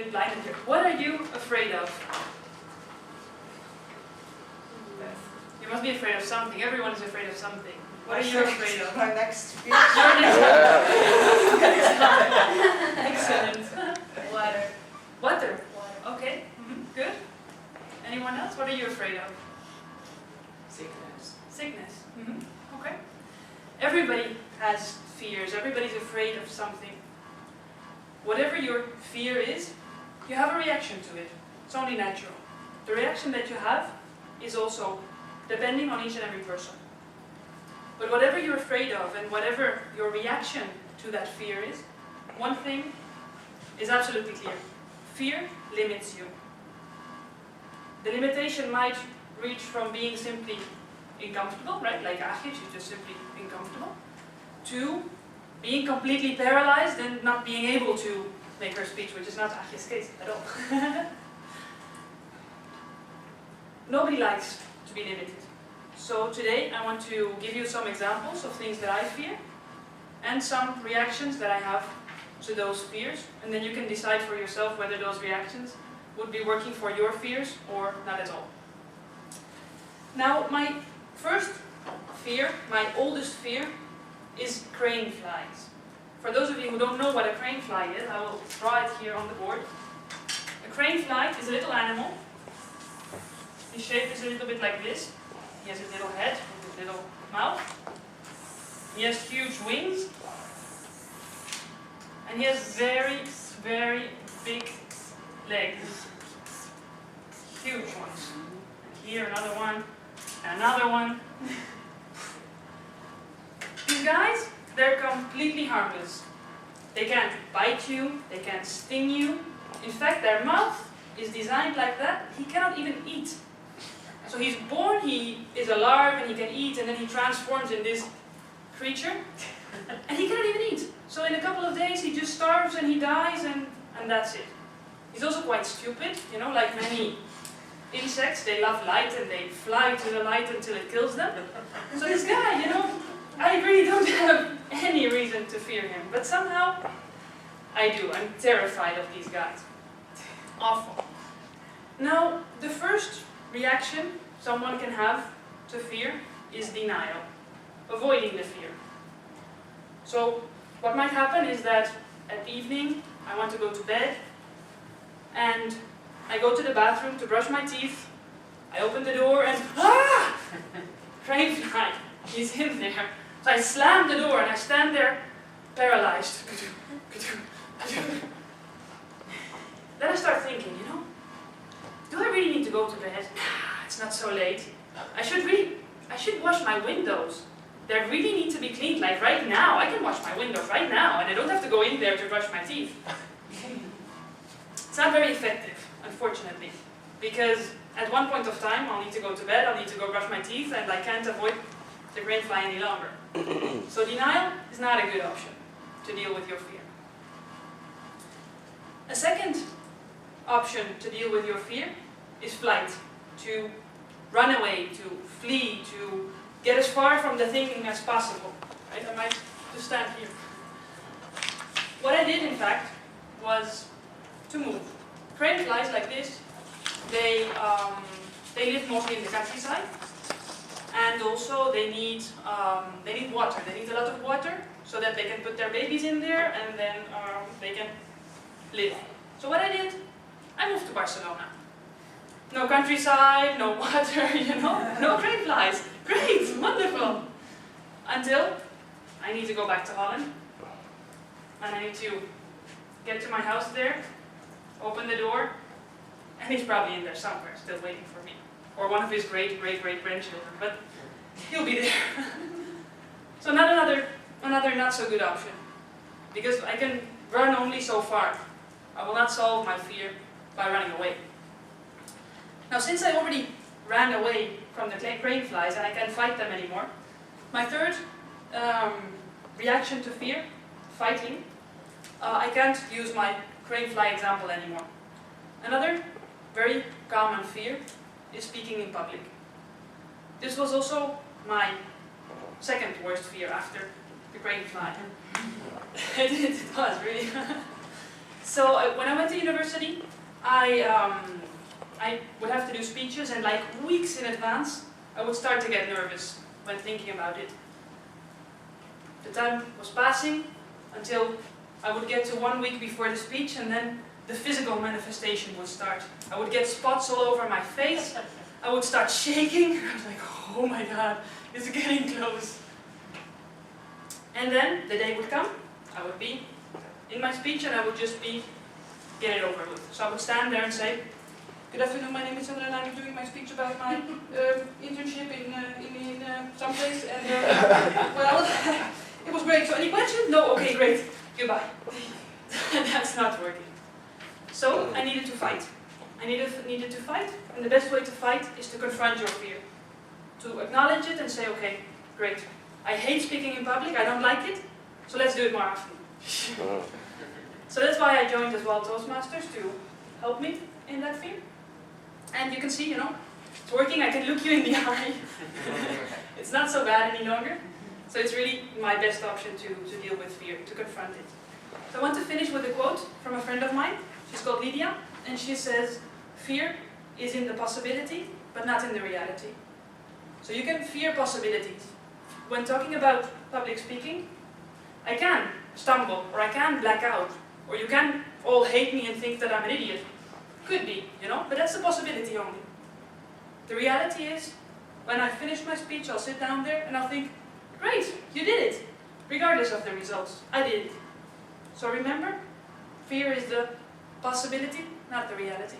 bit blinded here. What are you afraid of? You must be afraid of something. Everyone is afraid of something. What are you afraid of? My next speech. Your next Excellent. Water. Water. Okay. Good. Anyone else? What are you afraid of? Sickness. Sickness. Okay. Everybody has fears. Everybody's afraid of something. Whatever your fear is, you have a reaction to it. It's only natural. The reaction that you have is also depending on each and every person. But whatever you're afraid of and whatever your reaction to that fear is, one thing is absolutely clear. Fear limits you. The limitation might reach from being simply uncomfortable, right? Like Achie, she's just simply uncomfortable, to being completely paralyzed and not being able to make her speech, which is not Achie's case at all. Nobody likes to be limited. So today I want to give you some examples of things that I fear and some reactions that I have to those fears, and then you can decide for yourself whether those reactions would be working for your fears or not at all. Now, my first fear, my oldest fear, is crane flies. For those of you who don't know what a crane fly is, I will draw it here on the board. A crane fly is a little animal. His shape is a little bit like this. He has his little head and his little mouth. He has huge wings. And he has very, very big legs. Huge ones. And here another one, and another one. These guys, they're completely harmless. They can't bite you, they can't sting you. In fact, their mouth is designed like that, he cannot even eat. So he's born, he is a larva and he can eat, and then he transforms in this creature, and he cannot even eat. So in a couple of days he just starves and he dies, and that's it. He's also quite stupid, you know, like many insects, they love light and they fly to the light until it kills them. So this guy, you know, I really don't have any reason to fear him, but somehow I do. I'm terrified of these guys. Awful. Now, the first reaction someone can have to fear is denial, avoiding the fear. So what might happen is that at evening I want to go to bed and I go to the bathroom to brush my teeth. I open the door and crane fly, he's in there. So I slam the door and I stand there paralyzed. Then I start thinking, you know, do I really need to go to bed? It's not so late. I should wash my windows. They really need to be cleaned, like right now. I can wash my windows right now and I don't have to go in there to brush my teeth. It's not very effective, unfortunately, because at one point of time I'll need to go to bed, I'll need to go brush my teeth, and I can't avoid the crane fly any longer. So denial is not a good option to deal with your fear. A second option to deal with your fear is flight, to run away, to flee, to get as far from the thing as possible. Right? I might just stand here. What I did, in fact, was to move. Crane flies like this, they live mostly in the countryside, and also they need water. They need a lot of water so that they can put their babies in there and then they can live. So what I did, I moved to Barcelona. No countryside, no water, you know, no crane flies. Great, wonderful. Until I need to go back to Holland, and I need to get to my house there, open the door, and he's probably in there somewhere, still waiting for me. Or one of his great-great-great-grandchildren, but he'll be there. So another not so good option, because I can run only so far. I will not solve my fear by running away. Now, since I already ran away from the crane flies and I can't fight them anymore, my third reaction to fear, fighting, I can't use my crane fly example anymore. Another very common fear is speaking in public. This was also my second worst fear after the crane fly. It was really. So when I went to university, I would have to do speeches, and like weeks in advance, I would start to get nervous when thinking about it. The time was passing until I would get to 1 week before the speech, and then the physical manifestation would start. I would get spots all over my face. I would start shaking. I was like, oh my God, it's getting close. And then the day would come. I would be in my speech, and I would just get it over with. So I would stand there and say, good afternoon, my name is Sandra, and I'm doing my speech about my internship in some place, and well, it was great. So any questions? No? Okay, great. Goodbye. That's not working. So I needed to fight. I needed to fight, and the best way to fight is to confront your fear. To acknowledge it and say, okay, great. I hate speaking in public, I don't like it, so let's do it more often. So that's why I joined as well Toastmasters, to help me in that fear. And you can see, it's working. I can look you in the eye. It's not so bad any longer. So it's really my best option to deal with fear, to confront it. So I want to finish with a quote from a friend of mine. She's called Lydia, and she says, fear is in the possibility, but not in the reality. So you can fear possibilities. When talking about public speaking, I can stumble, or I can black out, or you can all hate me and think that I'm an idiot. Could be, but that's a possibility only. The reality is, when I finish my speech, I'll sit down there and I'll think, great, you did it, regardless of the results. I did it. So remember, fear is the possibility, not the reality.